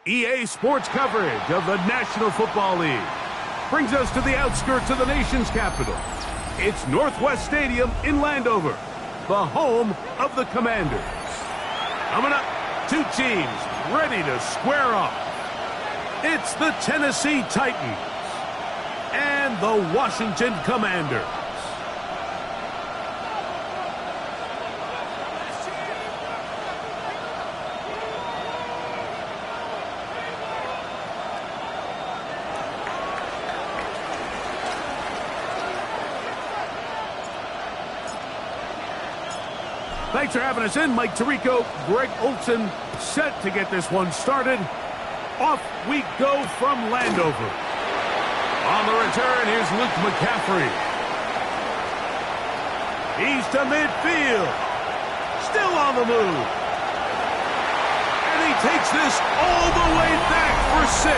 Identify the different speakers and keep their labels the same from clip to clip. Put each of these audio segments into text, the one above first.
Speaker 1: EA Sports coverage of the National Football League brings us to the outskirts of the nation's capital. It's Northwest Stadium in Landover, the home of the Commanders. Coming up, two teams ready to square off. It's the Tennessee Titans and the Washington Commanders. Thanks for having us in. Mike Tirico, Greg Olson, set to get this one started. Off we go from Landover. On the return, here's Luke McCaffrey. He's to midfield. Still on the move. And he takes this all the way back for 6.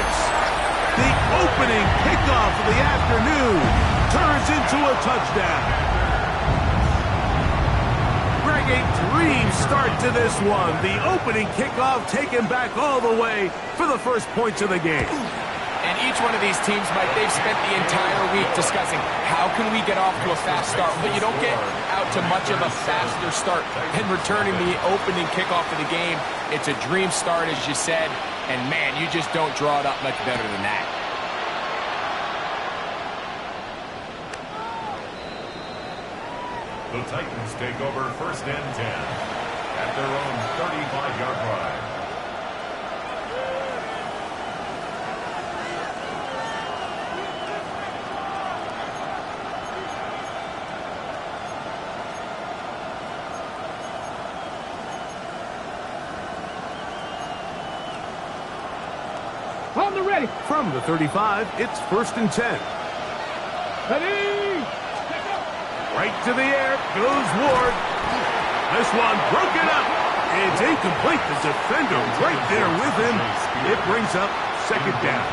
Speaker 1: The opening kickoff of the afternoon turns into a touchdown. A dream start to this one. The opening kickoff taken back all the way for the first points of the game.
Speaker 2: And each one of these teams, Mike, they've spent the entire week discussing how can we get off to a fast start, but you don't get out to much of a faster start than returning the opening kickoff of the game. It's a dream start, as you said, and man, you just don't draw it up much better than that.
Speaker 3: The Titans take over 1st and 10 at their own 35-yard line.
Speaker 1: On the ready. From the 35, it's 1st and 10. Ready! Right to the air goes Ward. This one broken up. It's incomplete. The defender right there with him. It brings up 2nd down.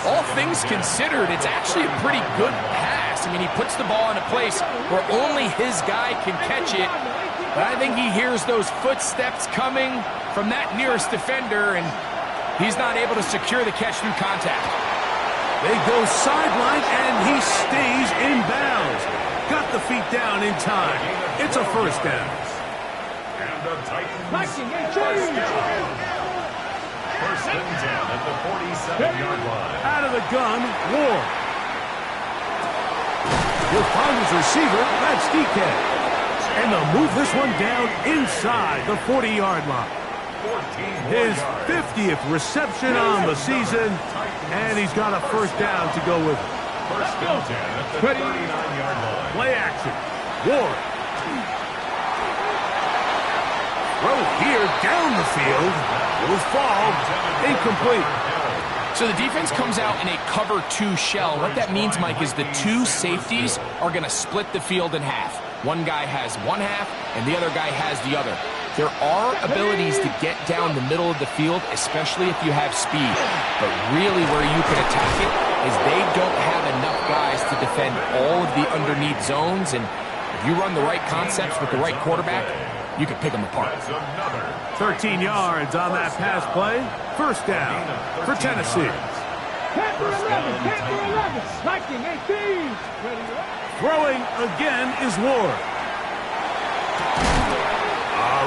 Speaker 2: All things considered, it's actually a pretty good pass. I mean, he puts the ball in a place where only his guy can catch it. But I think he hears those footsteps coming from that nearest defender, and he's not able to secure the catch through contact.
Speaker 1: They go sideline, and he stays in bounds. Got the feet down in time. It's a 1st down.
Speaker 3: And the Titans first down. 1st and 10 at the 47-yard line.
Speaker 1: Out of the gun, Ward. Will find his receiver. That's DK. And they'll move this one down inside the 40-yard line. His 50th reception on the season, and he's got a 1st down to go with it.
Speaker 3: 1st and 10 at the 39-yard line.
Speaker 1: Play action. Ward. Throw here down the field. Will fall. Incomplete.
Speaker 2: So the defense comes out in a cover 2 shell. What that means, Mike, is the 2 safeties are going to split the field in half. One guy has one half, and the other guy has the other. There are abilities to get down the middle of the field, especially if you have speed. But really where you can attack it is they don't have enough guys to defend all of the underneath zones. And if you run the right concepts with the right quarterback, you can pick them apart.
Speaker 1: 13 yards on that pass play. 1st down for Tennessee. Throwing again is Ward.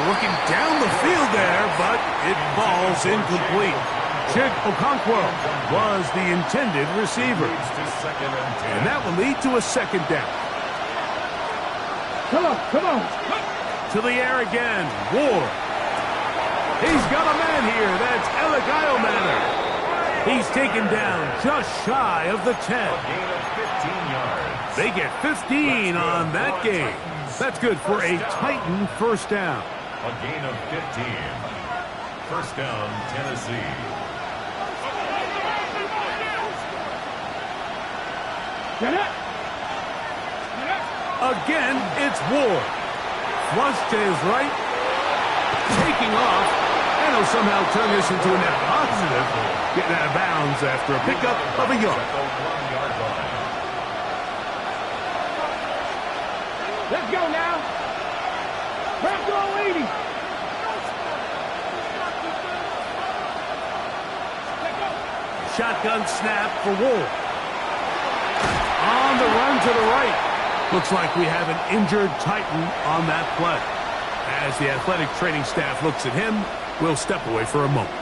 Speaker 1: Looking down the field there, but it falls incomplete. Chig Okonkwo was the intended receiver. And that will lead to a 2nd down. Come on. To the air again, Ward. He's got a man here. That's Alec Iomanner. He's taken down just shy of the 10. They get 15 on that game. That's good for a Titan 1st down.
Speaker 3: A gain of 15. 1st down, Tennessee.
Speaker 1: Again, it's Ward. Flush to his right. Taking off. And he'll somehow turn this into a net positive, getting out of bounds after a pickup of a yard.
Speaker 4: Let's go now. Bronco 80.
Speaker 1: Shotgun snap for Wolf. On the run to the right. Looks like we have an injured Titan on that play. As the athletic training staff looks at him, we'll step away for a moment.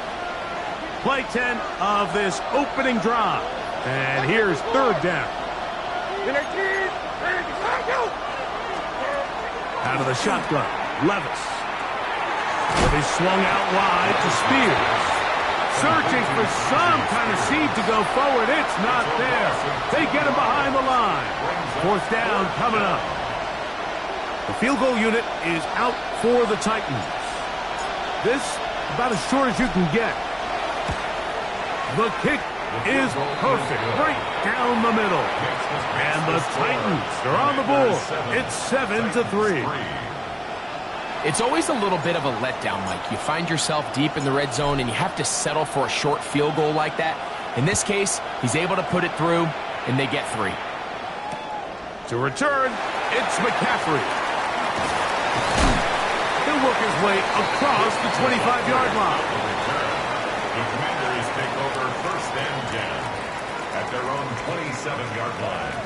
Speaker 1: Play 10 of this opening drive. And here's third down. Out of the shotgun, Levis. But he swung out wide to Spears. Searching for some kind of seed to go forward. It's not there. They get him behind the line. Fourth down coming up. The field goal unit is out for the Titans. This about as short as you can get. The kick is perfect, right down the middle. And the Titans are on the board. It's 7-3.
Speaker 2: It's always a little bit of a letdown, Mike. You find yourself deep in the red zone and you have to settle for a short field goal like that. In this case, he's able to put it through, and they get 3.
Speaker 1: To return, it's McCaffrey. He'll work his way across the 25-yard line.
Speaker 3: The Commanders take over first and 10 at their own 27-yard line.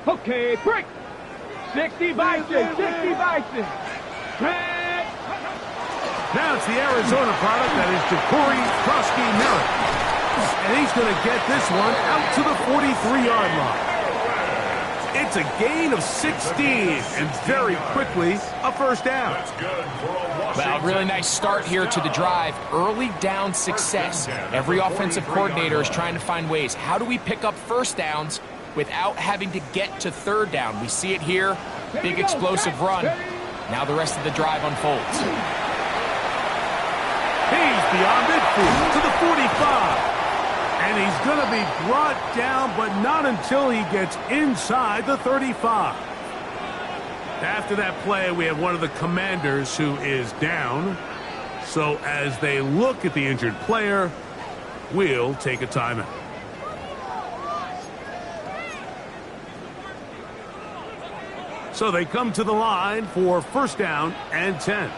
Speaker 4: Okay, break. 60 Bison, 60 Bison.
Speaker 1: Now it's the Arizona product that is Ja'Cory Krosky-Merritt. And he's going to get this one out to the 43-yard line. It's a gain of 16, and very quickly, a first down.
Speaker 2: Well, really nice start here to the drive. Early down success. Every offensive coordinator is trying to find ways. How do we pick up first downs without having to get to third down? We see it here. Big explosive run. Now the rest of the drive unfolds.
Speaker 1: He's beyond midfield to the 45. And he's going to be brought down, but not until he gets inside the 35. After that play, we have one of the Commanders who is down. So as they look at the injured player, we'll take a timeout. So they come to the line for first down and 10.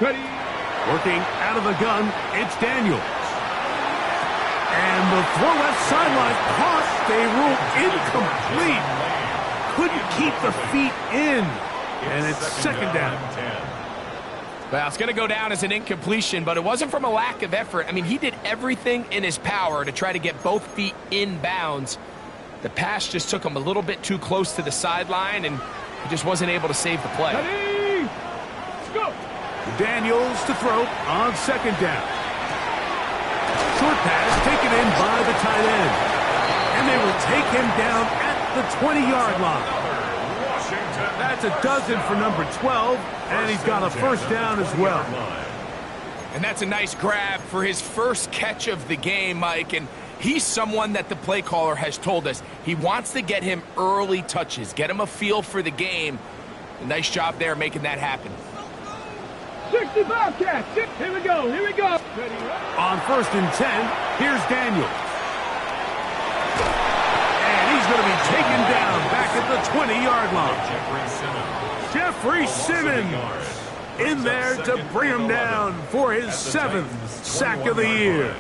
Speaker 1: Working out of the gun, it's Daniels. And the throw left sideline caught. They rule incomplete. Couldn't keep the feet in. And it's second down.
Speaker 2: Well, it's going to go down as an incompletion, but it wasn't from a lack of effort. I mean, he did everything in his power to try to get both feet in bounds. The pass just took him a little bit too close to the sideline, and he just wasn't able to save the play.
Speaker 4: Ready? Let's go.
Speaker 1: Daniels to throw on second down. Short pass taken in by the tight end. And they will take him down at the 20-yard line. That's a dozen for number 12, and he's got a first down as well.
Speaker 2: And that's a nice grab for his first catch of the game, Mike. And he's someone that the play caller has told us he wants to get him early touches, get him a feel for the game. A nice job there making that happen.
Speaker 4: 65 catch. Here we go. Here we go.
Speaker 1: On first and 10, here's Daniels. And he's going to be taken down back at the 20-yard line. Jeffrey Simmons in there to bring him down for his 7th sack of the year.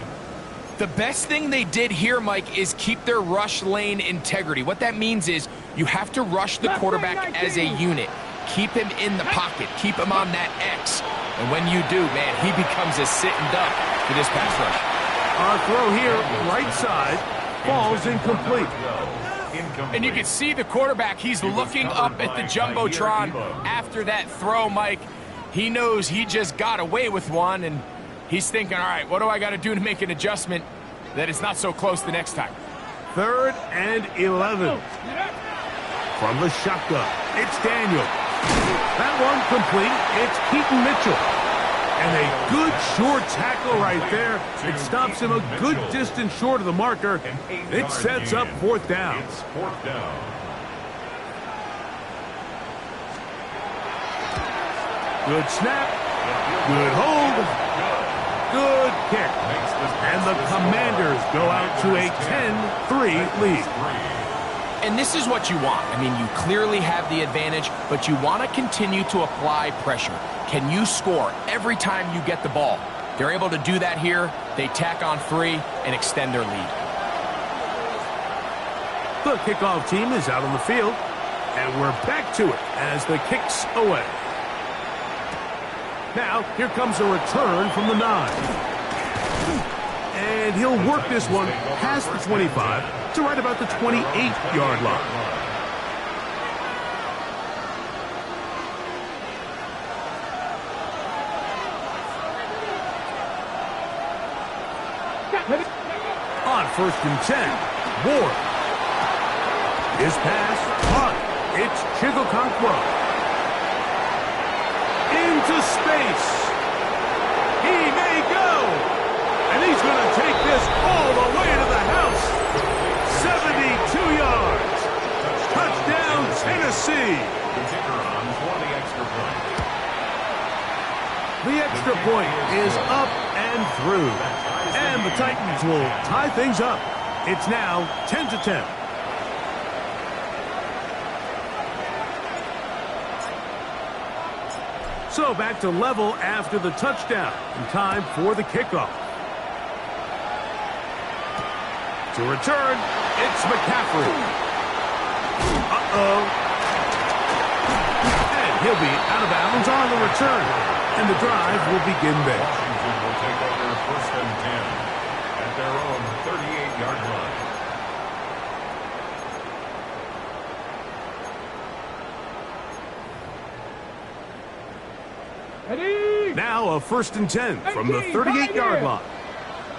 Speaker 2: The best thing they did here, Mike, is keep their rush lane integrity. What that means is you have to rush the quarterback as a unit. Keep him in the pocket. Keep him on that X. And when you do, man, he becomes a sitting duck for this pass rush.
Speaker 1: Our throw here, right side, falls incomplete.
Speaker 2: And you can see the quarterback. He's looking up at the Jumbotron after that throw, Mike. He knows he just got away with one, and he's thinking, all right, what do I got to do to make an adjustment that it's not so close the next time?
Speaker 1: 3rd and 11. From the shotgun, it's Daniel. That one complete. It's Keaton Mitchell. And a good short tackle right there. It stops him a good distance short of the marker. It sets up fourth down.
Speaker 3: It's fourth down.
Speaker 1: Good snap. Good hold. Good kick. And the Commanders go out to a 10-3 lead.
Speaker 2: And this is what you want. I mean, you clearly have the advantage, but you want to continue to apply pressure. Can you score every time you get the ball? They're able to do that here. They tack on 3 and extend their lead.
Speaker 1: The kickoff team is out on the field, and we're back to it as the kick's away. Now, here comes a return from the 9. And he'll work this one past the 25 to right about the 28-yard line. On 1st and 10, Ward. His pass, caught. It's Chigokonkwo. Into space. He may go. And he's going to take this all the way to the house. 72 yards. Touchdown, Tennessee.
Speaker 3: The kicker on for the extra point.
Speaker 1: The extra point is up and through. And the Titans will tie things up. It's now 10-10. So back to level after the touchdown. And time for the kickoff. To return, it's McCaffrey. Uh-oh. And he'll be out of bounds on the return. And the drive will begin there.
Speaker 3: Washington will take over 1st and 10 at their own 38-yard line.
Speaker 4: Ready?
Speaker 1: Now a 1st and 10 from the 38-yard line.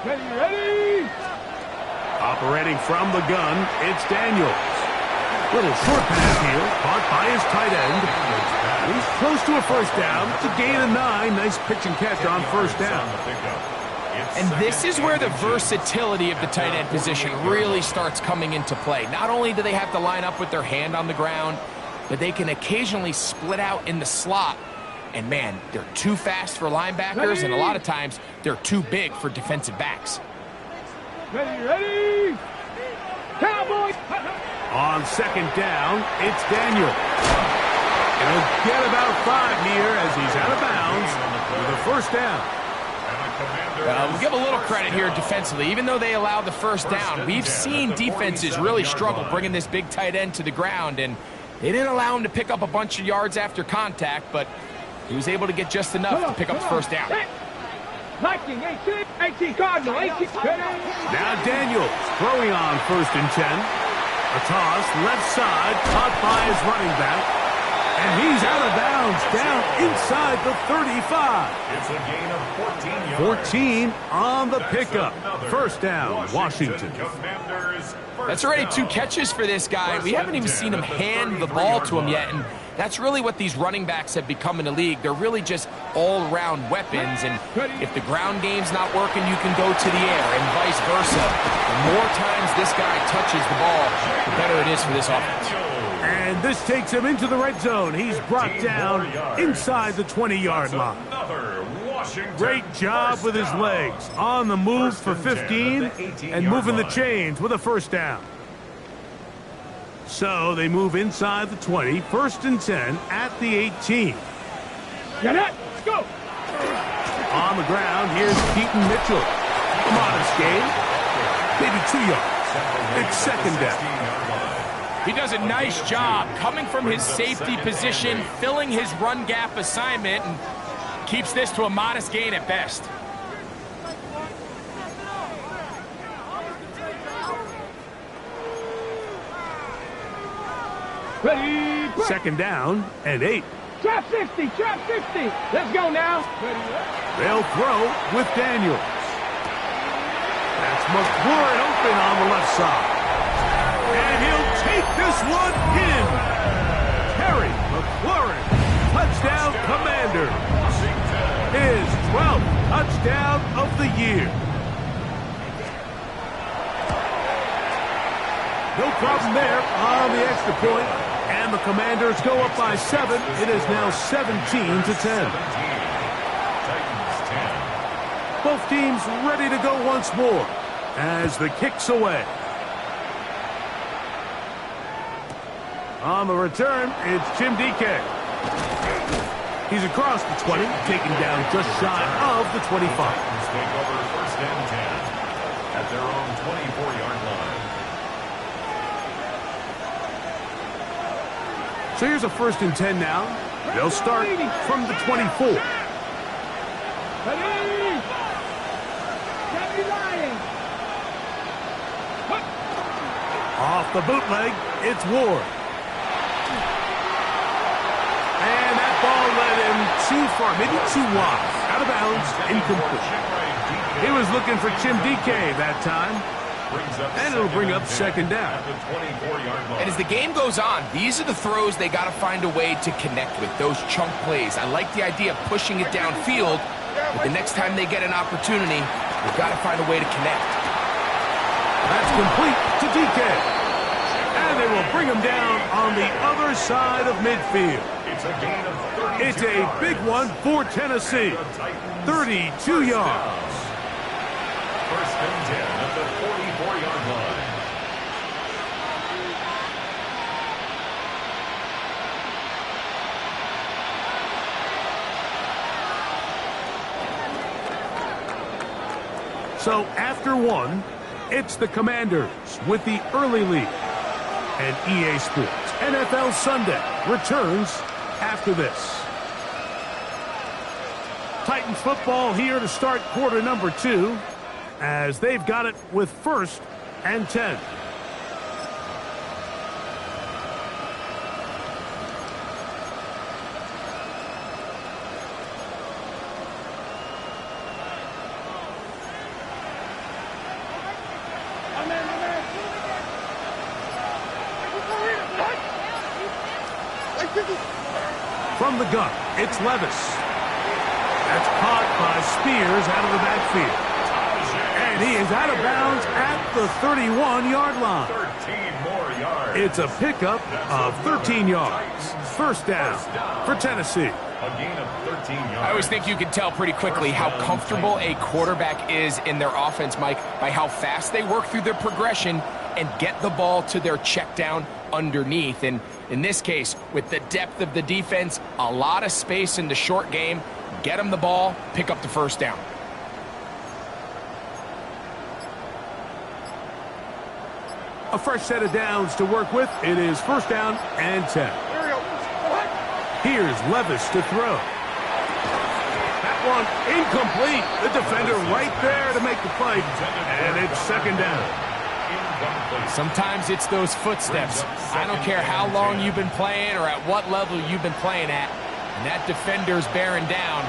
Speaker 4: Ready?
Speaker 1: Operating from the gun, it's Daniels. Little short pass here, caught by his tight end. He's close to a first down. It's a gain of 9. Nice pitch and catch on first down.
Speaker 2: And this is where the versatility of the tight end position really starts coming into play. Not only do they have to line up with their hand on the ground, but they can occasionally split out in the slot. And man, they're too fast for linebackers, and a lot of times they're too big for defensive backs.
Speaker 4: Ready? Cowboys!
Speaker 1: On 2nd down, it's Daniel. And he'll get about 5 here as he's out of bounds with a first down.
Speaker 2: We'll give a little credit here defensively. Even though they allowed the first down, we've seen defenses really struggle bringing this big tight end to the ground, and they didn't allow him to pick up a bunch of yards after contact, but he was able to get just enough to pick up the first down.
Speaker 4: 18 Cardinal, 18.
Speaker 1: Now Daniels throwing on 1st and 10. A toss, left side, caught by his running back. And he's out of bounds, down inside the 35.
Speaker 3: It's a gain of 14 yards.
Speaker 1: 14 on the pickup. First down, Washington.
Speaker 2: That's already 2 catches for this guy. We haven't even seen him hand the ball to him yet, and that's really what these running backs have become in the league. They're really just all-around weapons, and if the ground game's not working, you can go to the air, and vice versa. The more times this guy touches the ball, the better it is for this offense.
Speaker 1: And this takes him into the red zone. He's brought down inside the 20-yard line. Great job with his legs. On the move for 15 and moving the chains with a first down. So they move inside the 20, 1st and 10 at the 18.
Speaker 4: Get it! Let's go!
Speaker 1: On the ground, here's Keaton Mitchell. A modest gain, maybe 2 yards. It's 2nd down.
Speaker 2: He does a nice job coming from his safety position, filling his run gap assignment, and keeps this to a modest gain at best.
Speaker 4: Ready?
Speaker 1: 2nd down and 8.
Speaker 4: Trap 60, trap 60. Let's go now.
Speaker 1: They'll throw with Daniels. That's McLaurin open on the left side. And he'll take this one in. Terry McLaurin, touchdown Commander. His 12th touchdown of the year. No problem there on the extra point. And the Commanders go up by 7. It is now 17-10. Both teams ready to go once more as the kick's away. On the return, it's Jim DK. He's across the 20, taken down just shy of the 25.
Speaker 3: Take over 1st and 10 at their own 24-yard line.
Speaker 1: So here's a 1st and 10 now. They'll start from the 24. Off the bootleg, it's Ward. And that ball led him too far, maybe too wide. Out of bounds, incomplete. He was looking for Jim DK that time. And it'll bring up 2nd down.
Speaker 2: And as the game goes on, these are the throws they got to find a way to connect with, those chunk plays. I like the idea of pushing it downfield, but the next time they get an opportunity, they've got to find a way to connect.
Speaker 1: That's complete to DK. And they will bring him down on the other side of midfield.
Speaker 3: It's a gain of 32
Speaker 1: It's a big one for Tennessee. 32 yards.
Speaker 3: 1st and 10 at the 44-yard line.
Speaker 1: So after 1, it's the Commanders with the early lead. And EA Sports NFL Sunday returns after this. Titans football here to start quarter number 2 as they've got it with 1st and 10. From the gun, it's Levis. That's caught by Spears out of the backfield. And he is out of bounds at the 31-yard line.
Speaker 3: 13 more yards.
Speaker 1: It's a pickup of 13 yards. 1st down for Tennessee.
Speaker 3: A gain of 13 yards.
Speaker 2: I always think you can tell pretty quickly how comfortable a quarterback is in their offense, Mike, by how fast they work through their progression and get the ball to their check down underneath. And in this case, with the depth of the defense, a lot of space in the short game, get them the ball, pick up the 1st down.
Speaker 1: A fresh set of downs to work with. It is 1st down and 10. Here's Levis to throw. That one incomplete. The defender right there to make the play. And it's 2nd down.
Speaker 2: Sometimes it's those footsteps. I don't care how long you've been playing or at what level you've been playing at. And that defender's bearing down.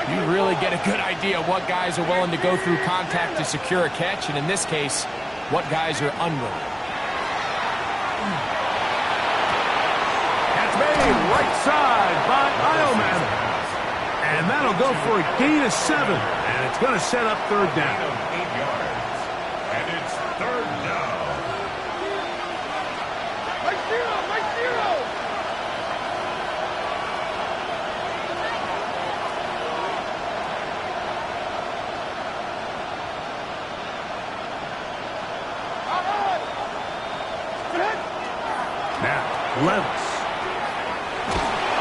Speaker 2: You really get a good idea of what guys are willing to go through contact to secure a catch. And in this case, what guys are unwilling.
Speaker 1: That's made right side by Ioman. And that'll go for a gain of 7. And it's going to set up 3rd down.
Speaker 3: 8 yards. And it's 3rd down.
Speaker 1: Now, Levis.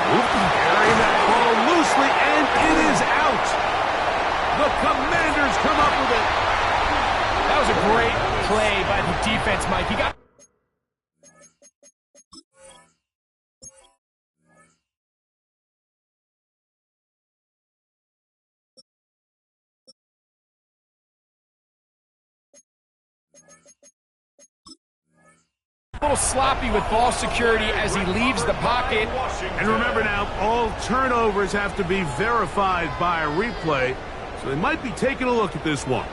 Speaker 1: Carrying that ball loosely, and it is out. The Commanders come up with it.
Speaker 2: That was a great play by the defense, Mike. He got a little sloppy with ball security as he leaves the pocket.
Speaker 1: And remember now, all turnovers have to be verified by a replay, so they might be taking a look at this one.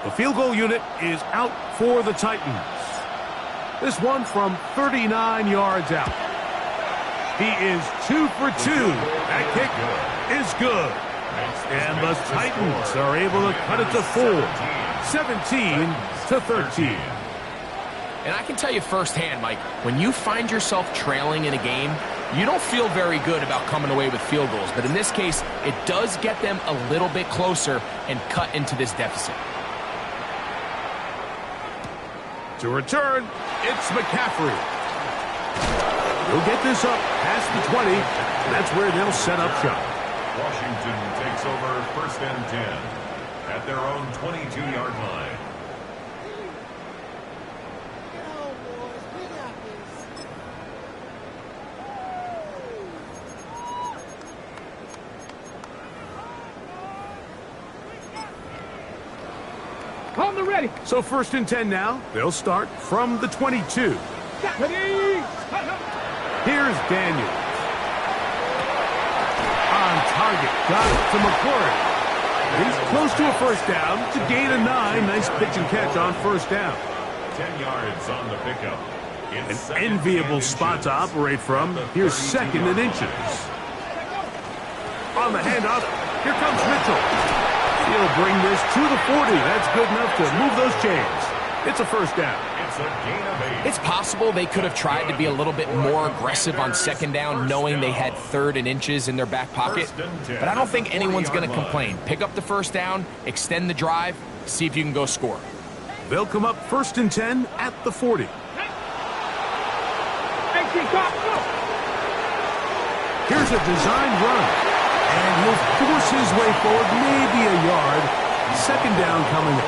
Speaker 1: The field goal unit is out for the Titans. This one from 39 yards out. He is 2 for 2. That kick is good. And the Titans are able to cut it to 4. 17-13.
Speaker 2: And I can tell you firsthand, Mike, when you find yourself trailing in a game, you don't feel very good about coming away with field goals. But in this case, it does get them a little bit closer and cut into this deficit.
Speaker 1: To return, it's McCaffrey. He'll get this up past the 20. That's where they'll set up shop.
Speaker 3: Washington takes over 1st and 10 at their own 22-yard line.
Speaker 4: On the ready.
Speaker 1: So 1st and 10 now. They'll start from the 22.
Speaker 4: Ready.
Speaker 1: Here's Daniels. On target. Got it to McCourty. He's close to a 1st down to gain a 9. Nice pitch and catch on 1st down.
Speaker 3: 10 yards on the pickup.
Speaker 1: An enviable spot to operate from. Here's 2nd and inches. On the handoff. Here comes Mitchell. He'll bring this to the 40. That's good enough to move those chains. It's a 1st down.
Speaker 3: It's a gain of 8.
Speaker 2: It's possible they could have tried to be a little bit more aggressive on 2nd down, knowing they had 3rd and inches in their back pocket. But I don't think anyone's going to complain. Pick up the 1st down, extend the drive, see if you can go score.
Speaker 1: They'll come up 1st and 10 at the 40. Here's a design run. And he'll force his way forward, maybe a yard. 2nd down coming up.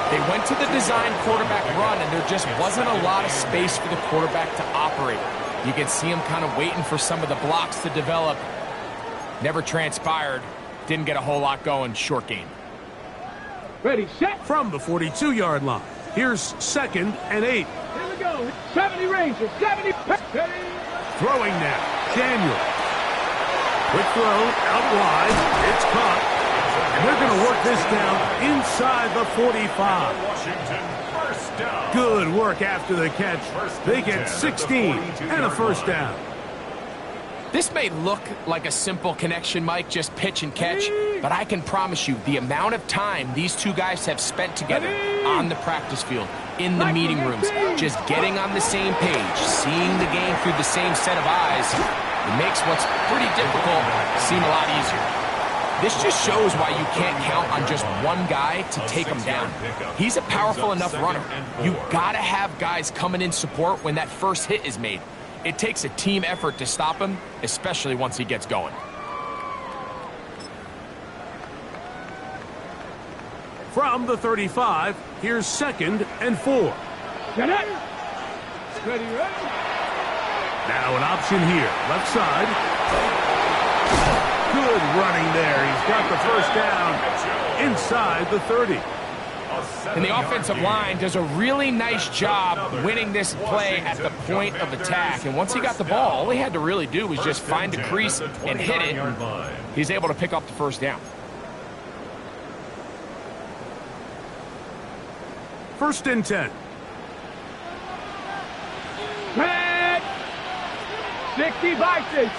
Speaker 2: They went to the design quarterback run, and there just wasn't a lot of space for the quarterback to operate. You can see him kind of waiting for some of the blocks to develop. Never transpired. Didn't get a whole lot going. Short game.
Speaker 4: Ready, set.
Speaker 1: From the 42-yard line. Here's 2nd and 8.
Speaker 4: Here we go. 70 Rangers. 70. Ready.
Speaker 1: Throwing now. Daniel. Quick throw, out wide, it's caught, and they're going to work this down inside the 45.
Speaker 3: Washington, 1st down.
Speaker 1: Good work after the catch. They get 16 and a 1st down.
Speaker 2: This may look like a simple connection, Mike, just pitch and catch, but I can promise you the amount of time these two guys have spent together on the practice field, in the meeting rooms, just getting on the same page, seeing the game through the same set of eyes, it makes what's pretty difficult seem a lot easier. This just shows why you can't count on just one guy to take him down. He's a powerful enough runner. You gotta have guys coming in support when that first hit is made. It takes a team effort to stop him, especially once he gets going.
Speaker 1: From the 35, here's 2nd and 4.
Speaker 4: Ready, ready.
Speaker 1: Now an option here, left side. Good running there. He's got the 1st down inside the 30.
Speaker 2: And the offensive line does a really nice job winning this play at the point of attack. And once he got the ball, all he had to really do was just find the crease and hit it. He's able to pick up the 1st down.
Speaker 1: 1st and 10.
Speaker 4: 60 Vikings.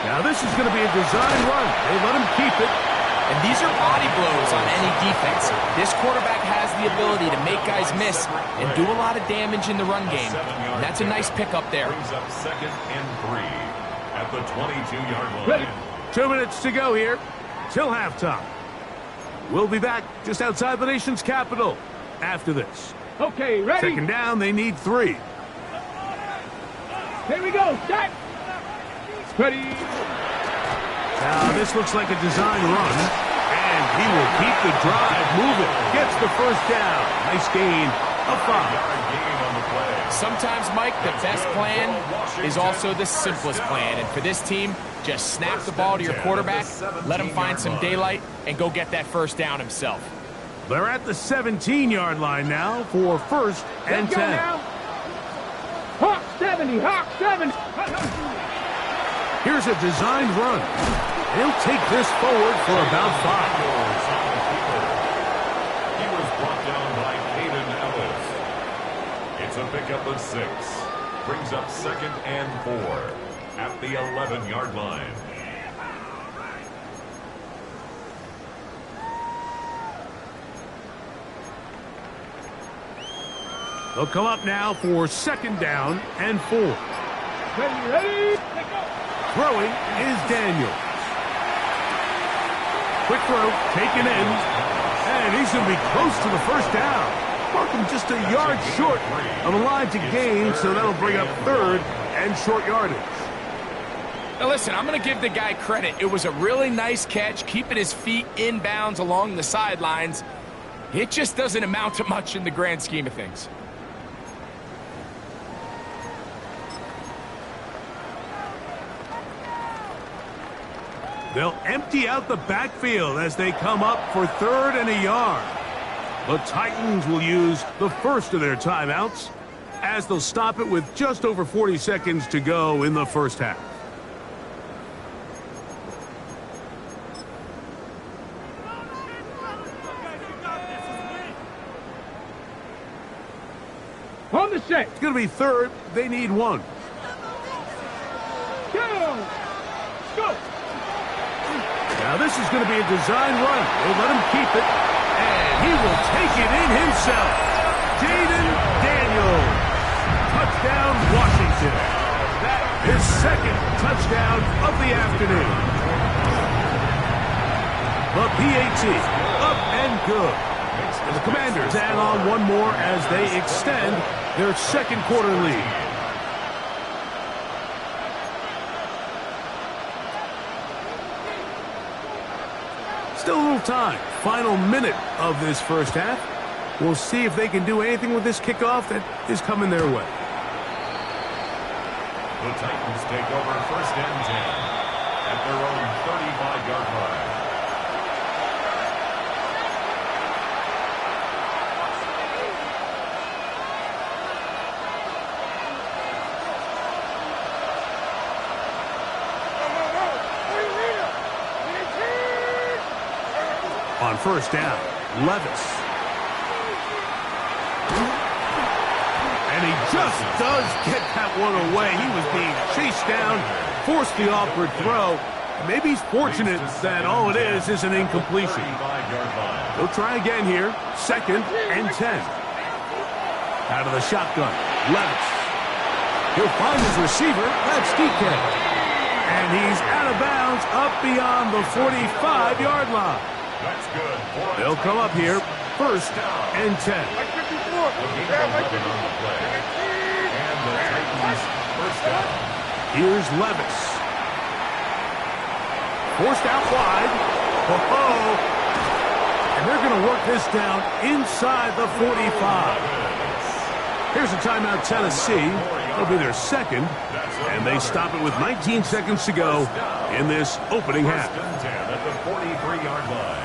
Speaker 1: Now this is going to be a design run. They let him keep it.
Speaker 2: And these are body blows on any defense. This quarterback has the ability to make guys miss and do a lot of damage in the run game. And that's a nice pickup there.
Speaker 3: Brings up 2nd and 3 at the 22-yard line.
Speaker 1: 2 minutes to go here till halftime. We'll be back just outside the nation's capital after this.
Speaker 4: Okay, ready.
Speaker 1: 2nd down, they need 3.
Speaker 4: Here we go. Start. Ready.
Speaker 1: Now this looks like a design run, and he will keep the drive moving. Gets the 1st down. Nice gain of 5.
Speaker 2: Sometimes, Mike, the best plan is also the simplest plan. And for this team, just snap the ball to your quarterback, let him find some daylight, and go get that 1st down himself.
Speaker 1: They're at the 17-yard line now for 1st and 10.
Speaker 4: Now. Hawk 70, Hawk 70.
Speaker 1: Here's a designed run. He'll take this forward for about 5.
Speaker 3: pickup of 6. Brings up 2nd and 4 at the 11-yard line.
Speaker 1: They'll come up now for 2nd down and 4.
Speaker 4: Ready?
Speaker 1: Throwing is Daniel. Quick throw, taken in, and he's going to be close to the 1st down. Mark him just a yard short of a line to gain, so that'll bring up 3rd and short yardage.
Speaker 2: Now listen, I'm going to give the guy credit. It was a really nice catch, keeping his feet in bounds along the sidelines. It just doesn't amount to much in the grand scheme of things.
Speaker 1: They'll empty out the backfield as they come up for 3rd and a yard. The Titans will use the first of their timeouts as they'll stop it with just over 40 seconds to go in the 1st half.
Speaker 4: On the set.
Speaker 1: It's going to be 3rd. They need 1.
Speaker 4: Go.
Speaker 1: Now this is going to be a design run. They'll let him keep it, and he will take it in himself. Jaden Daniels. Touchdown, Washington. His 2nd touchdown of the afternoon. The PAT, up and good. And the Commanders add on 1 more as they extend their 2nd quarter lead. Still a little time. Final minute of this 1st half. We'll see if they can do anything with this kickoff that is coming their way.
Speaker 3: The Titans take over 1st and 10 at their own 35-yard line.
Speaker 1: On 1st down, Levis. And he just does get that one away. He was being chased down, forced the awkward throw. Maybe he's fortunate that all it is an incompletion. He'll try again here. 2nd and 10. Out of the shotgun, Levis. He'll find his receiver. That's DK. And he's out of bounds up beyond the 45-yard line.
Speaker 3: That's good.
Speaker 1: They'll come up here, 1st and 10.
Speaker 3: And the Titans 1st down.
Speaker 1: Here's Levis. Forced out wide. Oh, and they're going to work this down inside the 45. Here's a timeout, Tennessee. It'll be their 2nd, and they stop it with 19 seconds to go in this opening half.
Speaker 3: 1st and 10 at the 43-yard line.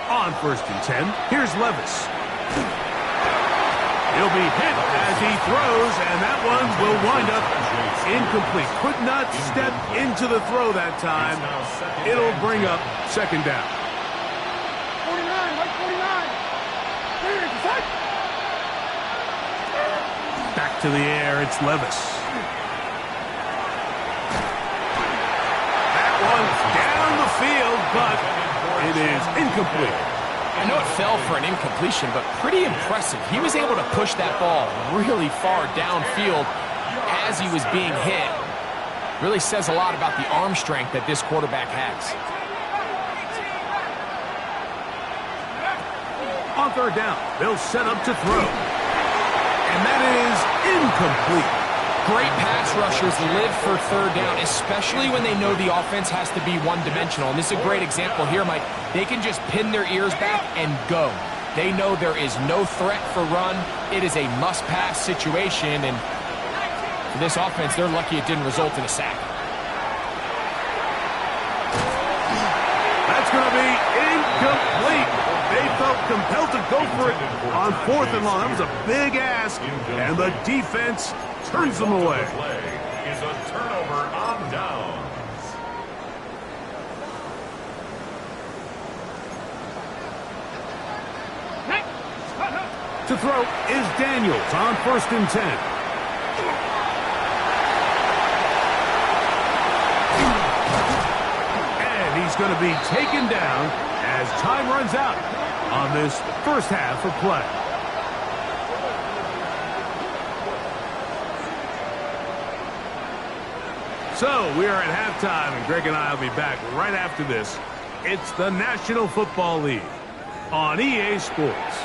Speaker 1: On 1st and 10, here's Levis. He'll be hit as he throws, and that one will wind up incomplete. Could not step into the throw that time. It'll bring up 2nd down.
Speaker 4: 49, like 49.
Speaker 1: Back to the air, it's Levis. That one's down the field, but it is incomplete.
Speaker 2: I know it fell for an incompletion, but pretty impressive. He was able to push that ball really far downfield as he was being hit. Really says a lot about the arm strength that this quarterback has.
Speaker 1: On 3rd down, they'll set up to throw. And that is incomplete.
Speaker 2: Great pass rushers live for 3rd down, especially when they know the offense has to be one-dimensional. And this is a great example here, Mike. They can just pin their ears back and go. They know there is no threat for run. It is a must-pass situation, and For this offense, they're lucky it didn't result in a sack.
Speaker 1: That's going to be incomplete. They felt compelled to go for it on 4th and long. That was a big ask, and the defense turns them away.
Speaker 3: Play is a turnover on downs.
Speaker 1: To throw is Daniels on 1st and 10. And he's going to be taken down as time runs out on this first half of play. So we are at halftime, and Greg and I will be back right after this. It's the National Football League on EA Sports.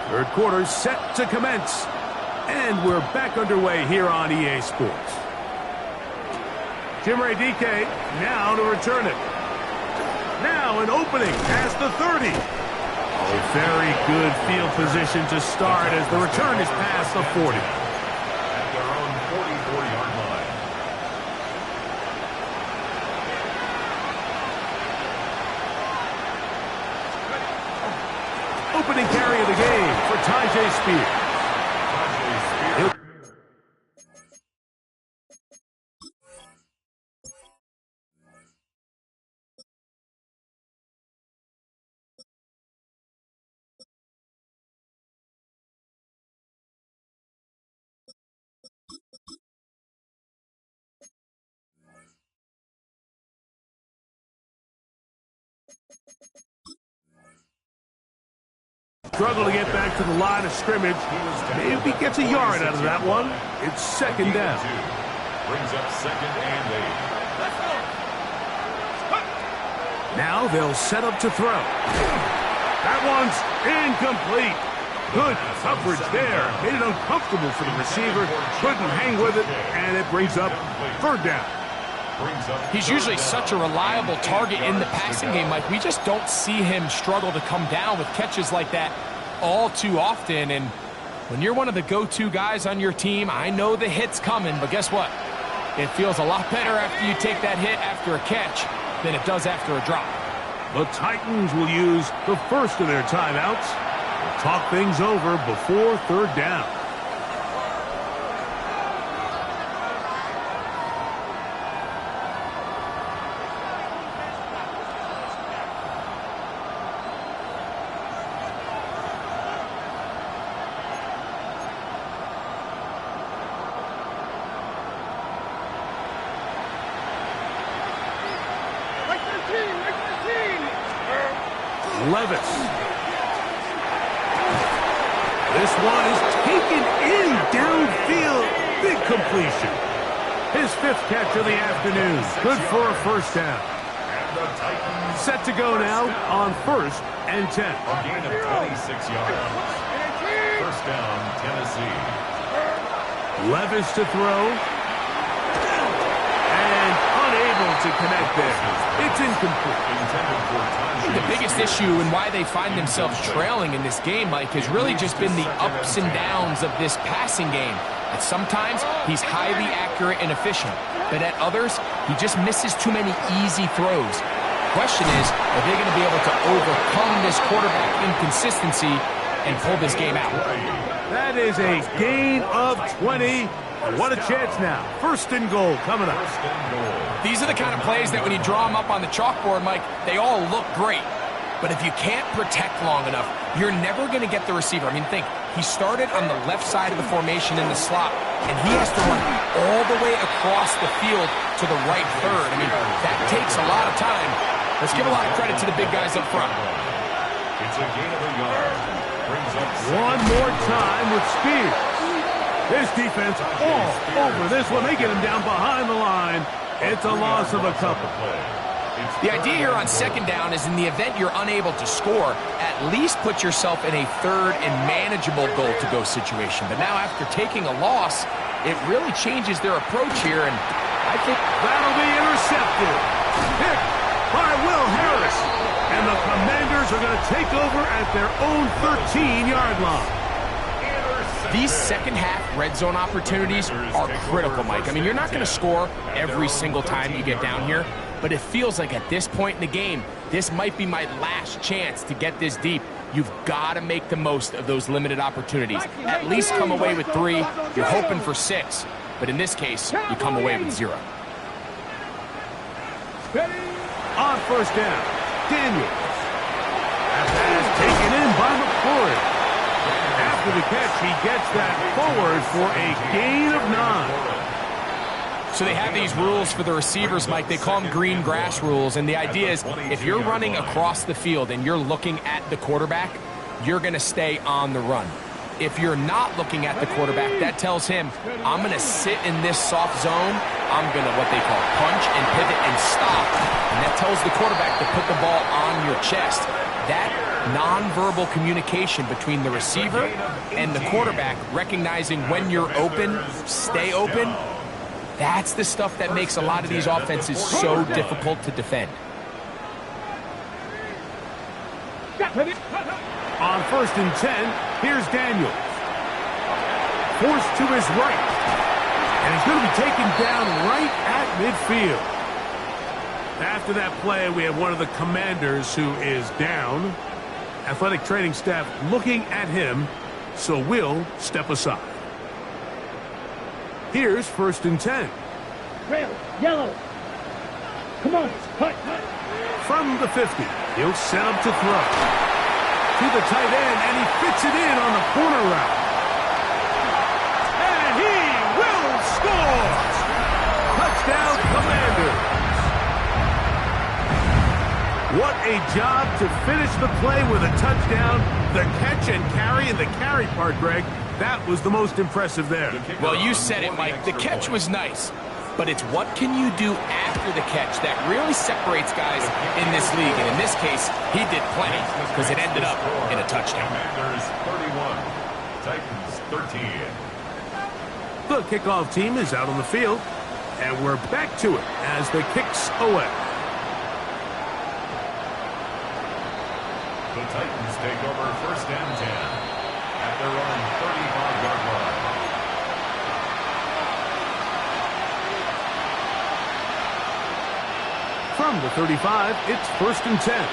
Speaker 1: Third quarter set to commence, and we're back underway here on EA Sports. Jim Radike now to return it. Now an opening past the 30. A very good field position to start as the return is past the 40.
Speaker 3: At their own 44-yard line.
Speaker 1: Opening carry of the game for Tyjae Spears. Struggle to get back to the line of scrimmage. Maybe gets a yard out of that one. It's second down.
Speaker 3: Brings up 2nd and 8.
Speaker 1: Now they'll set up to throw. That one's incomplete. Good coverage there. Made it uncomfortable for the receiver. Couldn't hang with it, and it brings up 3rd down.
Speaker 2: He's usually such a reliable target in the passing game, Mike. We just don't see him struggle to come down with catches like that all too often. And when you're one of the go-to guys on your team, I know the hit's coming, but guess what? It feels a lot better after you take that hit after a catch than it does after a drop.
Speaker 1: The Titans will use the first of their timeouts. We'll talk things over before 3rd down. Levis. This one is taken in downfield. Big completion. His 5th catch of the afternoon. Good for a 1st down. Set to go now on 1st and 10.
Speaker 3: A gain of 26 yards. 1st down, Tennessee.
Speaker 1: Levis to throw. And unable to connect there. It's incomplete.
Speaker 2: The biggest issue and why they find themselves trailing in this game, Mike, has really just been the ups and downs of this passing game. At sometimes, he's highly accurate and efficient, but at others, he just misses too many easy throws. The question is, are they going to be able to overcome this quarterback inconsistency and pull this game out?
Speaker 1: That is a gain of 20. What a chance now. 1st and goal coming up.
Speaker 2: These are the kind of plays that when you draw them up on the chalkboard, Mike, they all look great. But if you can't protect long enough, you're never going to get the receiver. I mean, think, he started on the left side of the formation in the slot, and he has to run all the way across the field to the right 3rd. I mean, that takes a lot of time. Let's give a lot of credit to the big guys up front.
Speaker 3: It's a gain of a yard. Brings up
Speaker 1: one more time with Spears. This defense all over this one. They get him down behind the line. It's a loss of a couple.
Speaker 2: The idea here on 2nd down is in the event you're unable to score, at least put yourself in a 3rd and manageable goal-to-go situation. But now after taking a loss, it really changes their approach here, and I think
Speaker 1: that'll be intercepted. Picked by Will Harris. And the Commanders are going to take over at their own 13-yard line.
Speaker 2: these second-half red zone opportunities are critical, Mike. I mean, you're not going to score every single time you get down here, but it feels like at this point in the game, this might be my last chance to get this deep. You've got to make the most of those limited opportunities. At least come away with 3. You're hoping for 6. But in this case, you come away with 0.
Speaker 1: On first down, Daniels. That pass taken in by McCoy. After the catch, he gets that forward for a gain of 9.
Speaker 2: So they have these rules for the receivers, Mike. They call them green grass rules. And the idea is if you're running across the field and you're looking at the quarterback, you're going to stay on the run. If you're not looking at the quarterback, that tells him, I'm going to sit in this soft zone. I'm going to what they call punch and pivot and stop. And that tells the quarterback to put the ball on your chest. That nonverbal communication between the receiver and the quarterback, recognizing when you're open, stay open, that's the stuff that makes a lot of these offenses so difficult to defend.
Speaker 1: On first and 10, here's Daniels. Forced to his right. And he's going to be taken down right at midfield. After that play, we have one of the Commanders who is down. Athletic training staff looking at him, so we'll step aside. Here's first and 10.
Speaker 4: Red, yellow. Come on, cut.
Speaker 1: From the 50, he'll set up to throw. To the tight end, and he fits it in on the corner route. And he will score! Touchdown, Commanders! What a job to finish the play with a touchdown. The catch and carry, and the carry part, Greg, that was the most impressive there.
Speaker 2: Well, you said it, Mike. The catch was nice, but it's what can you do after the catch that really separates guys in this league. And in this case, he did plenty because it ended up in a touchdown.
Speaker 3: Commanders 31, Titans 13.
Speaker 1: The kickoff team is out on the field, and we're back to it as the kicks away.
Speaker 3: The Titans take over first and 10 at their own 35-yard line.
Speaker 1: From the 35, it's first and 10.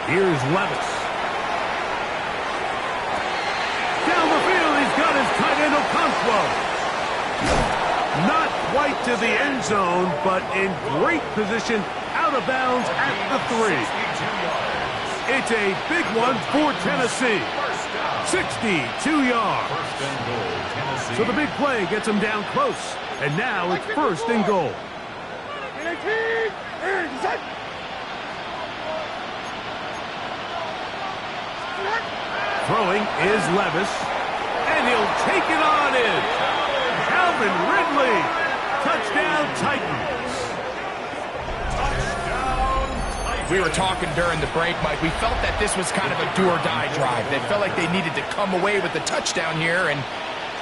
Speaker 1: Here's Levis. Down the field, he's got his tight end Okonkwo. Not quite to the end zone, but in great position, out of bounds at the 3. It's a big one for Tennessee. 62 yards.
Speaker 3: First and goal, Tennessee.
Speaker 1: So the big play gets him down close. And now it's first and goal. Throwing is Levis. And he'll take it on in. Calvin Ridley. Touchdown, Titans.
Speaker 2: We were talking during the break, Mike. We felt that this was kind of a do-or-die drive. They felt like they needed to come away with the touchdown here, and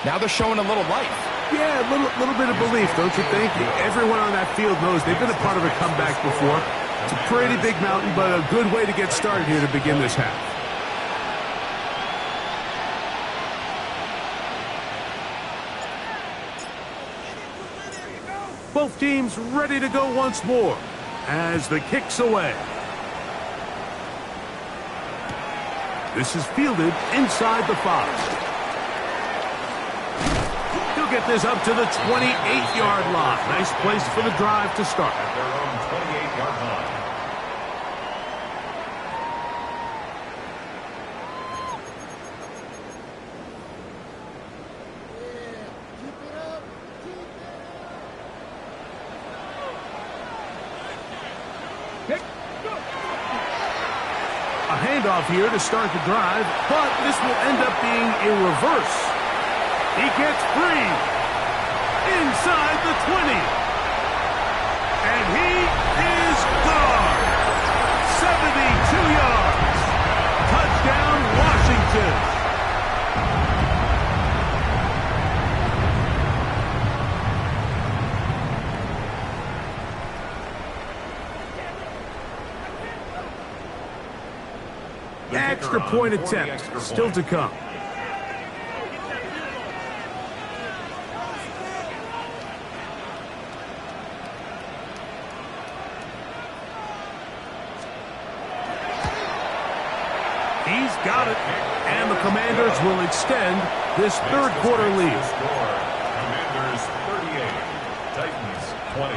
Speaker 2: now they're showing a little life.
Speaker 1: Yeah, a little bit of belief, don't you think? Everyone on that field knows they've been a part of a comeback before. It's a pretty big mountain, but a good way to get started here to begin this half. Both teams ready to go once more as the kick's away. This is fielded inside the 5. He'll get this up to the 28-yard line. Nice place for the drive to start.
Speaker 3: At their own 28-yard line.
Speaker 1: A handoff here to start the drive, but this will end up being a reverse. He gets free inside the 20. And he is gone. 72 yards. Touchdown, emerges. Extra point attempt still to come. He's got it, and the Commanders will extend this third quarter lead.
Speaker 3: Commanders 38, Titans 20.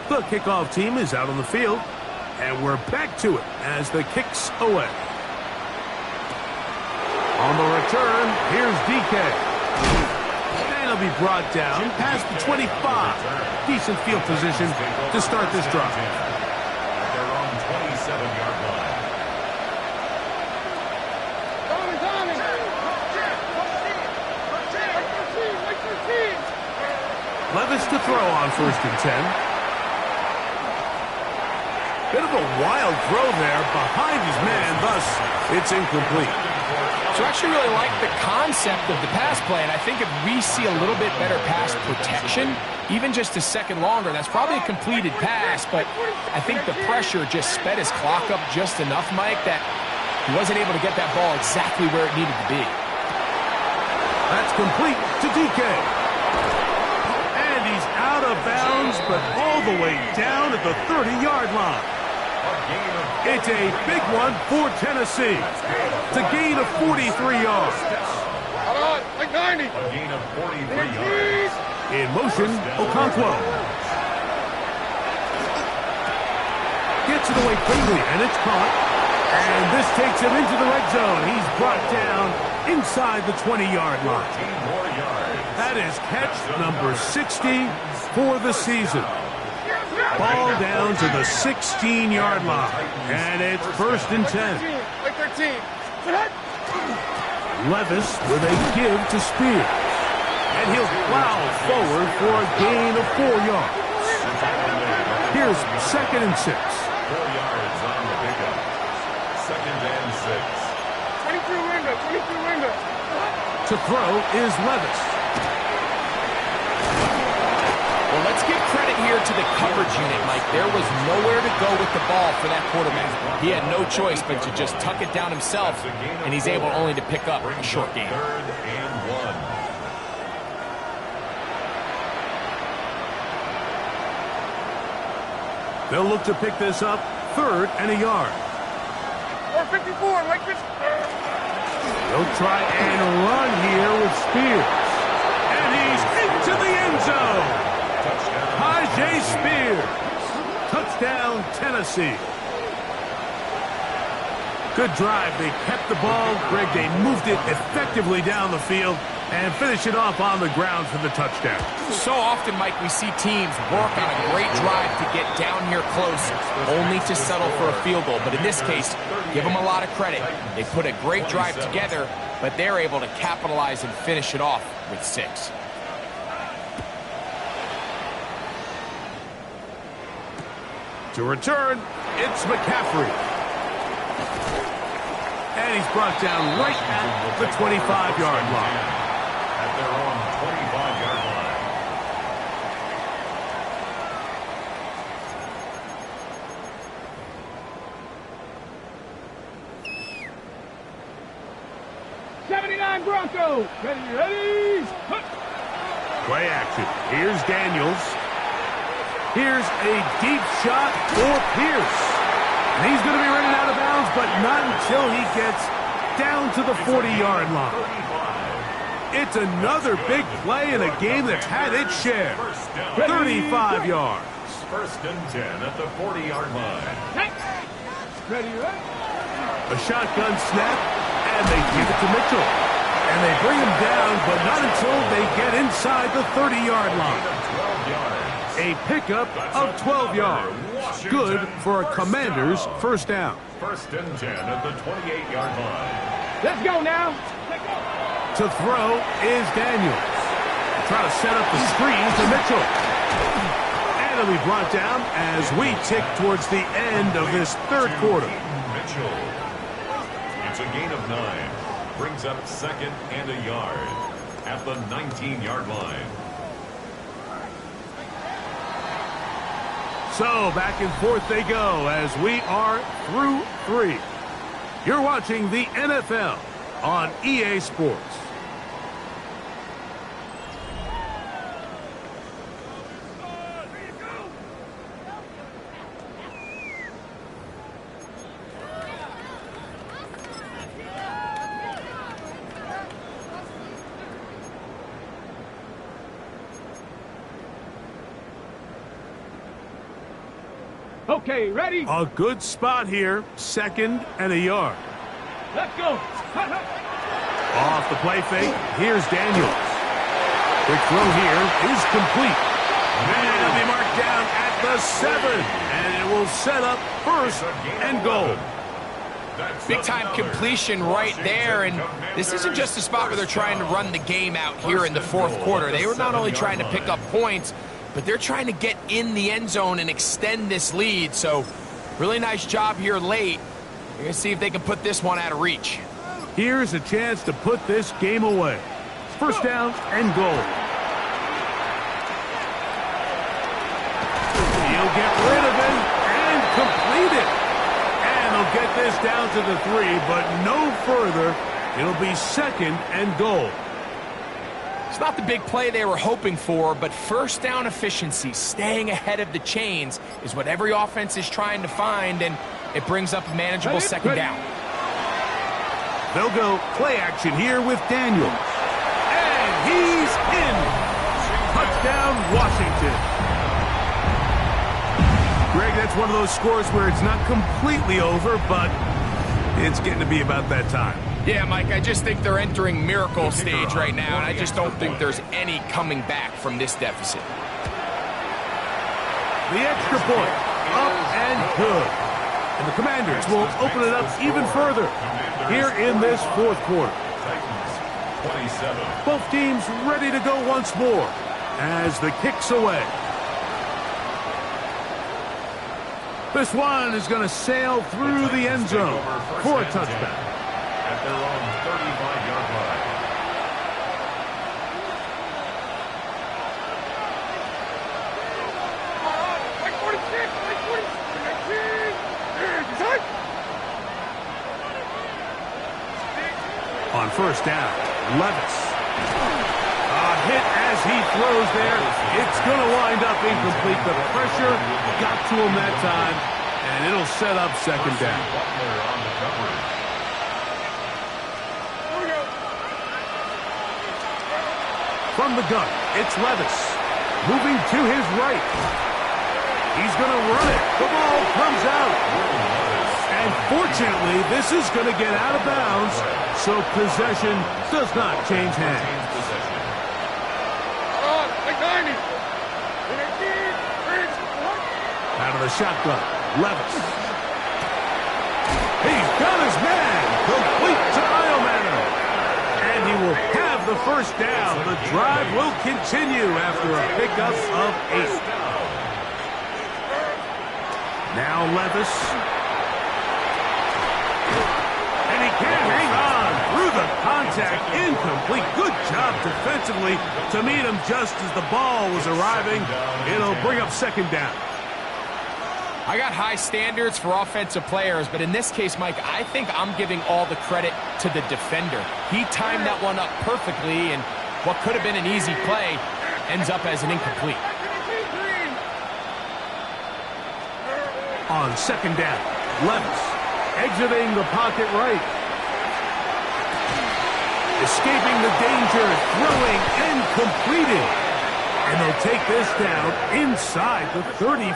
Speaker 1: The kickoff team is out on the field, and we're back to it as the kick's away. On the return, here's DK. And he'll be brought down past the 25. Decent field position to start this drive.
Speaker 3: At their own 27-yard line.
Speaker 1: Levis to throw on 1st and 10. Bit of a wild throw there behind his man, thus it's incomplete.
Speaker 2: So I actually really like the concept of the pass play, and I think if we see a little bit better pass protection, even just a second longer, that's probably a completed pass, but I think the pressure just sped his clock up just enough, Mike, that he wasn't able to get that ball exactly where it needed to be.
Speaker 1: That's complete to DK. And he's out of bounds, but all the way down at the 30-yard line. It's a big one for Tennessee. It's a gain of 43 yards.
Speaker 4: Hold on, like 90.
Speaker 3: A gain of 43 yards.
Speaker 1: In motion, Okonkwo. Gets it away quickly, and it's caught. And this takes him into the red zone. He's brought down inside the 20-yard line.
Speaker 3: 14 more yards.
Speaker 1: That is catch number 60 for the season. Ball down to the 16-yard line, and it's 1st and 10.
Speaker 4: Like 13.
Speaker 1: Levis with a give to Spears, and he'll plow forward for a gain of 4 yards. Here's 2nd and 6.
Speaker 3: 4 yards on the pickup. 2nd and 6.
Speaker 4: 22 window.
Speaker 1: To throw is Levis.
Speaker 2: Well, let's give credit here to the coverage unit, Mike. There was nowhere to go with the ball for that quarterback. He had no choice but to just tuck it down himself, and he's able only to pick up a short gain.
Speaker 3: 3rd and 1.
Speaker 1: They'll look to pick this up 3rd and a yard.
Speaker 4: Or 54, like 50.
Speaker 1: They'll try and run here with Spears. And he's into the end zone. Jay Spears. Touchdown, Tennessee. Good drive. They kept the ball. Greg, they moved it effectively down the field and finish it off on the ground for the touchdown.
Speaker 2: So often, Mike, we see teams work on a great drive to get down here close, only to settle for a field goal. But in this case, give them a lot of credit. They put a great drive together, but they're able to capitalize and finish it off with 6.
Speaker 1: To return, it's McCaffrey. And he's brought down right at the 25-yard line.
Speaker 3: At their own 25-yard line.
Speaker 4: 79 Broncos. Ready.
Speaker 1: Play action. Here's Daniels. Here's a deep shot for Pierce. And he's going to be running out of bounds, but not until he gets down to the 40-yard line. It's another big play in a game that's had its share. 35 yards.
Speaker 3: 1st and 10 at the 40-yard line.
Speaker 4: Ready.
Speaker 1: A shotgun snap, and they give it to Mitchell. And they bring him down, but not until they get inside the 30-yard line.
Speaker 3: 12 yards.
Speaker 1: A pickup of 12 yards. Good for a Commander's 1st down.
Speaker 3: 1st and 10 at the 28-yard line.
Speaker 4: Let's go now.
Speaker 1: To throw is Daniels. Try to set up the screen to Mitchell. And it'll be brought down as we tick towards the end of this 3rd quarter.
Speaker 3: Mitchell. In It's a gain of 9. Brings up 2nd and a yard at the 19-yard line.
Speaker 1: So back and forth they go as we are through 3. You're watching the NFL on EA Sports.
Speaker 4: Okay, ready?
Speaker 1: A good spot here, 2nd and a yard.
Speaker 4: Let's go.
Speaker 1: Off the play fake, here's Daniels. Quick throw here is complete. And it'll be marked down at the 7. And it will set up 1st and goal.
Speaker 2: Big-time completion right there, and this isn't just a spot where they're trying to run the game out here in the 4th quarter. They were not only trying to pick up points, but they're trying to get in the end zone and extend this lead. So really nice job here late. We're going to see if they can put this one out of reach.
Speaker 1: Here's a chance to put this game away. 1st down and goal. He'll get rid of it and complete it. And they'll get this down to the 3, but no further. It'll be 2nd and goal.
Speaker 2: It's not the big play they were hoping for, but 1st down efficiency, staying ahead of the chains, is what every offense is trying to find, and it brings up a manageable 2nd down.
Speaker 1: They'll go play action here with Daniels. And he's in. Touchdown, Washington. Greg, that's one of those scores where it's not completely over, but it's getting to be about that time.
Speaker 2: Yeah, Mike, I just think they're entering miracle stage right now, and I just don't think there's any coming back from this deficit.
Speaker 1: The extra point, up and good. And the Commanders will open it up even further here in this 4th quarter. Both teams ready to go once more as the kick's away. This one is going to sail through the end zone for a touchdown.
Speaker 3: At their own 35-yard line.
Speaker 1: On 1st down, Levis. A hit as he throws there. It's going to wind up incomplete. The pressure got to him that time, and it'll set up 2nd down. From the gun, it's Levis. Moving to his right. He's going to run it. The ball comes out. And fortunately, this is going to get out of bounds, so possession does not change hands. Out of the shotgun, Levis. He's got his man. Complete to Iomanner. And he will have the 1st down. The drive will continue after a pickup of 8. Now Levis. And he can't hang on through the contact. Incomplete. Good job defensively to meet him just as the ball was arriving. It'll bring up 2nd down.
Speaker 2: I got high standards for offensive players, but in this case, Mike, I think I'm giving all the credit to the defender. He timed that one up perfectly, and what could have been an easy play ends up as an incomplete.
Speaker 1: On 2nd down, Levis exiting the pocket right. Escaping the danger, throwing and completing. And they'll take this down inside the 35.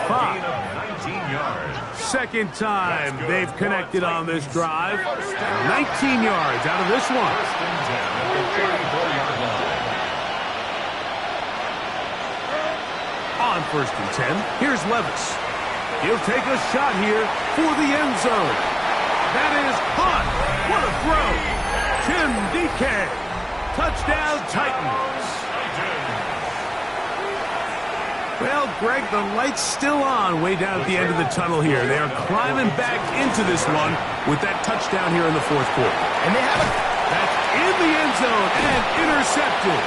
Speaker 3: 19 yards.
Speaker 1: 2nd time they've connected on this drive. 19 yards out of this one.
Speaker 3: 1st and 10 at the 34-yard line.
Speaker 1: On 1st and 10, here's Levis. He'll take a shot here for the end zone. That is caught. What a throw. Tim DK. Touchdown, Titans. Well, Greg, the light's still on way down at the end of the tunnel here. They are climbing back into this one with that touchdown here in the fourth quarter.
Speaker 2: And they have
Speaker 1: That's in the end zone and intercepted.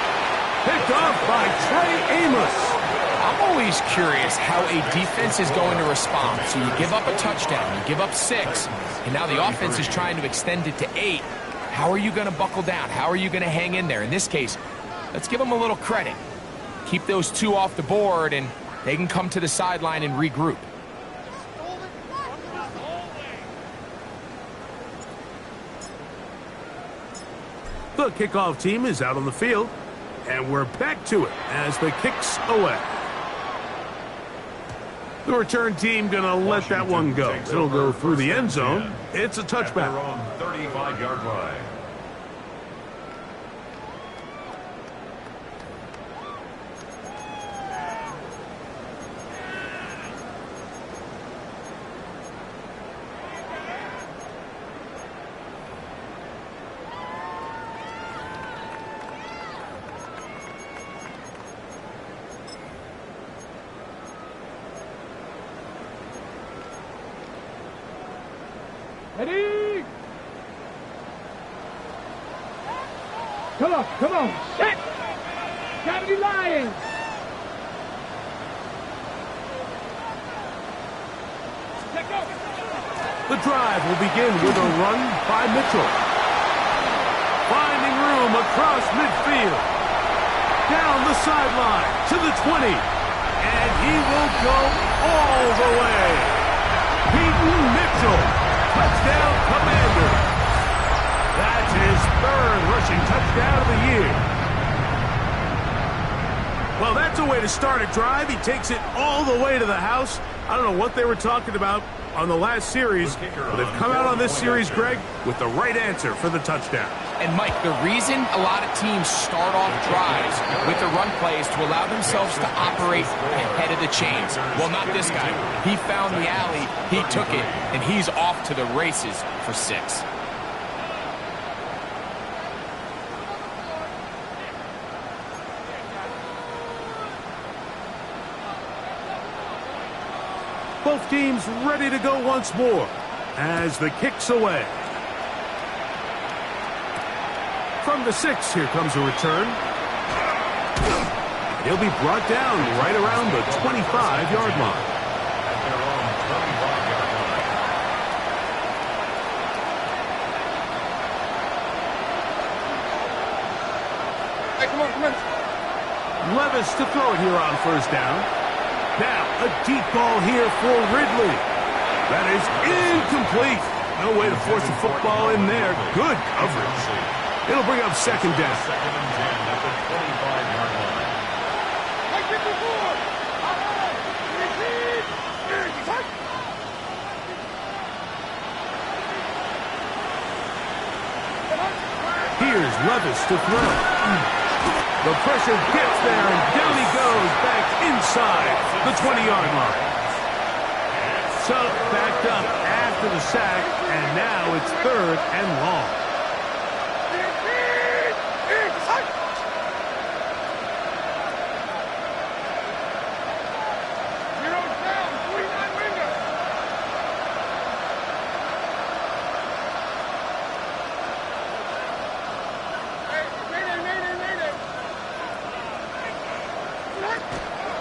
Speaker 1: Picked off by Trey Amos.
Speaker 2: I'm always curious how a defense is going to respond. So you give up a touchdown, you give up 6, and now the offense is trying to extend it to 8. How are you going to buckle down? How are you going to hang in there? In this case, let's give them a little credit. Keep those 2 off the board, and they can come to the sideline and regroup.
Speaker 1: The kickoff team is out on the field, and we're back to it as the kick's away. The return team going to let that one go. It'll go through the end zone. It's a touchback.
Speaker 3: 35-yard line.
Speaker 4: Ready? Come on, set! Gotta be lying!
Speaker 1: The drive will begin with a run by Mitchell. Finding room across midfield. Down the sideline to the 20. And he will go all the way. Peyton Mitchell, touchdown Commander. That's his 3rd rushing touchdown of the year. Well, that's a way to start a drive. He takes it all the way to the house. I don't know what they were talking about on the last series, but they've come out on this series, Greg, with the right answer for the touchdown.
Speaker 2: And, Mike, the reason a lot of teams start off drives with the run plays to allow themselves to operate ahead of the chains. Well, not this guy. He found the alley, he took it, and he's off to the races for 6.
Speaker 1: Both teams ready to go once more as the kick's away. From the 6, here comes a return. He'll be brought down right around the 25-yard line.
Speaker 4: Hey, come on.
Speaker 1: Levis to throw it here on first down. Now, a deep ball here for Ridley. That is incomplete. No way to force a football in there. Good coverage. It'll bring up 2nd down.
Speaker 3: 2nd and 10 at the 25-yard line.
Speaker 1: Here's Levis to throw. The pressure gets there, and down he goes back inside the 20-yard line. So backed up after the sack, and now it's 3rd and long.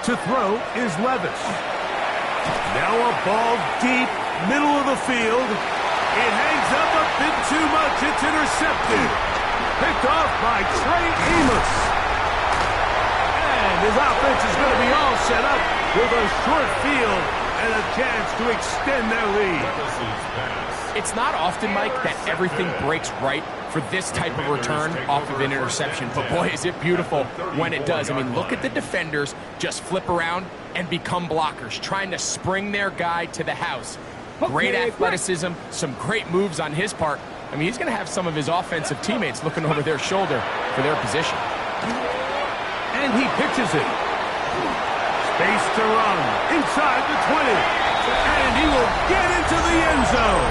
Speaker 1: To throw is Levis. Now a ball deep, middle of the field. It hangs up a bit too much. It's intercepted. Picked off by Trey Amos. And his offense is going to be all set up with a short field and a chance to extend their lead.
Speaker 2: It's not often, Mike, that everything breaks right for this type of return off of an interception. But, boy, is it beautiful when it does. I mean, look at the defenders just flip around and become blockers, trying to spring their guy to the house. Great athleticism, some great moves on his part. I mean, he's going to have some of his offensive teammates looking over their shoulder for their position.
Speaker 1: And he pitches it. Space to run inside the 20. And he will get into the end zone.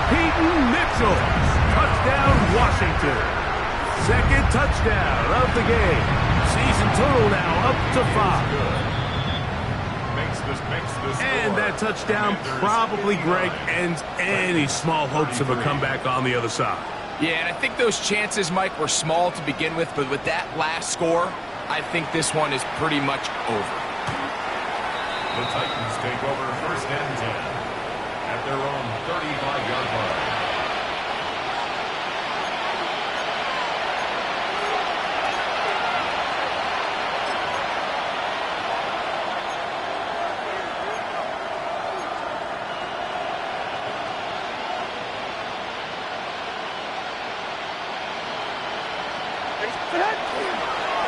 Speaker 1: Peyton Mitchell. Touchdown, Washington. 2nd touchdown of the game. Season total now up to 5. And that touchdown probably, Greg, ends any small hopes of a comeback on the other side.
Speaker 2: Yeah, and I think those chances, Mike, were small to begin with, but with that last score, I think this one is pretty much over.
Speaker 3: The Titans take over 1st and 10 at their own 35-yard line.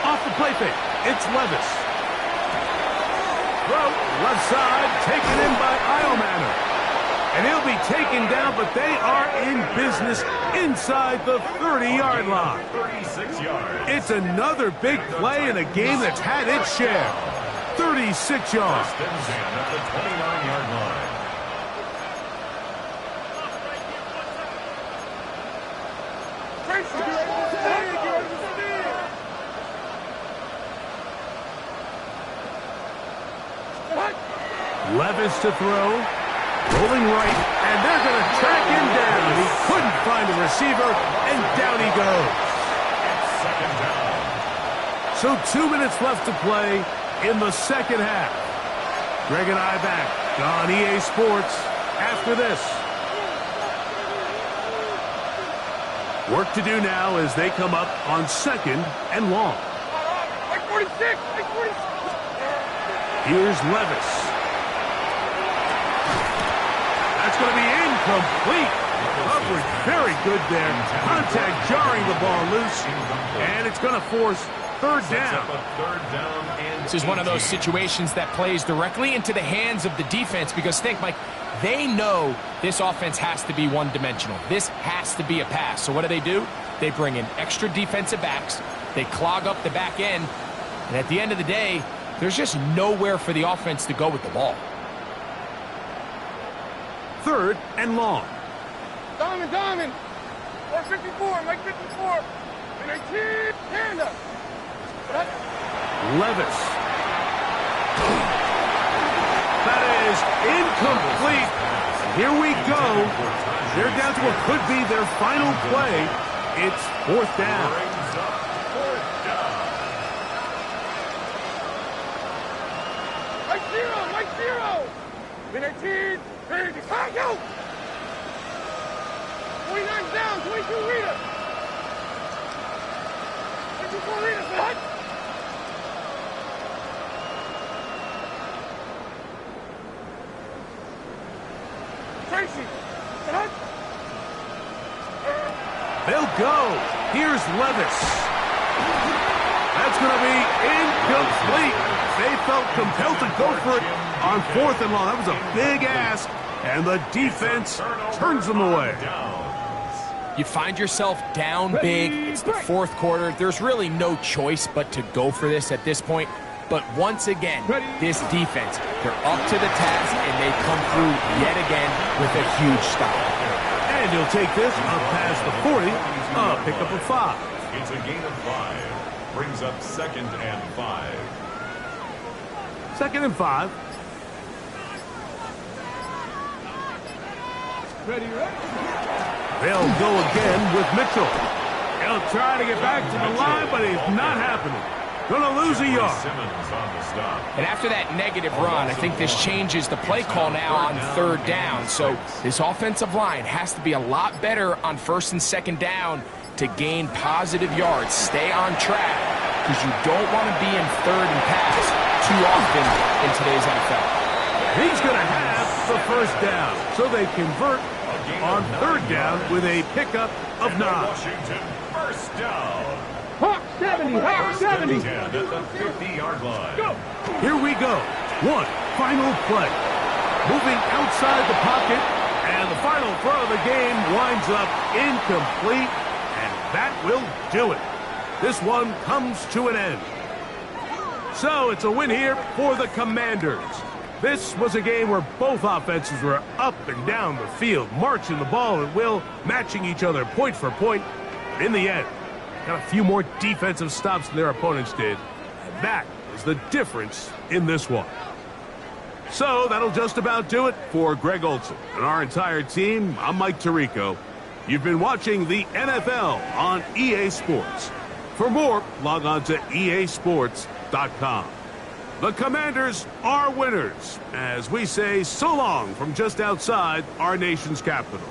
Speaker 1: Off the play fake, it's Levis. Throw, left side, taken in by Iomanner. And he'll be taken down, but they are in business inside the 30-yard line.
Speaker 3: 36 yards.
Speaker 1: It's another big play in a game that's had its share. 36 yards.
Speaker 3: 1st and 10 at the 29-yard line.
Speaker 1: Levis to throw, rolling right, and they're going to track him down. He couldn't find a receiver, and down he goes.
Speaker 3: It's 2nd down.
Speaker 1: So 2 minutes left to play in the second half. Greg and I back on EA Sports after this. Work to do now as they come up on 2nd and long.
Speaker 4: Like 46, like 46.
Speaker 1: Here's Levis. That's going to be incomplete. Coverage very good there. Contact jarring the ball loose. And it's going to force 3rd down.
Speaker 2: This is one of those situations that plays directly into the hands of the defense because think, Mike, they know this offense has to be one-dimensional. This has to be a pass. So what do? They bring in extra defensive backs. They clog up the back end. And at the end of the day, there's just nowhere for the offense to go with the ball.
Speaker 1: 3rd and long.
Speaker 4: Diamond. 454, Mike 54. And 18, hand up.
Speaker 1: Levis. That is incomplete. Here we go. They're down to what could be their final play. It's 4th down.
Speaker 4: Mike 0. Then 18, 30. Go! 49 down, 22 Rita. 24 Rita, what? Tracy.
Speaker 1: They'll go. Here's Levis. That's going to be incomplete. They felt compelled to go for it on 4th and long. That was a big ask, and the defense turns them away.
Speaker 2: You find yourself down big. It's the 4th quarter. There's really no choice but to go for this at this point. But once again, this defense, they're up to the task, and they come through yet again with a huge stop.
Speaker 1: And he'll take this up past the 40, pick up a 5.
Speaker 3: It's a gain of 5. Brings up 2nd and 5.
Speaker 1: 2nd and 5.
Speaker 4: Ready.
Speaker 1: They'll go again with Mitchell. He'll try to get back to the line, but it's not happening. Gonna lose a yard.
Speaker 2: And after that negative run, I think this changes the play call now on 3rd down. So this offensive line has to be a lot better on 1st and 2nd down to gain positive yards. Stay on track because you don't want to be in 3rd and pass too often in today's NFL.
Speaker 1: He's going to have the 1st down. So they convert on 3rd down with a pickup of 9.
Speaker 3: Washington, 1st down.
Speaker 4: Hawk 70, Hawk 70.
Speaker 3: 10 at the 50-yard line.
Speaker 4: Go.
Speaker 1: Here we go. One final play. Moving outside the pocket, and the final throw of the game winds up incomplete, and that will do it. This one comes to an end. So it's a win here for the Commanders. This was a game where both offenses were up and down the field, marching the ball at will, matching each other point for point. In the end, got a few more defensive stops than their opponents did. And that is the difference in this one. So that'll just about do it for Greg Olson and our entire team. I'm Mike Tirico. You've been watching the NFL on EA Sports. For more, log on to easports.com. The Commanders are winners, as we say so long from just outside our nation's capital.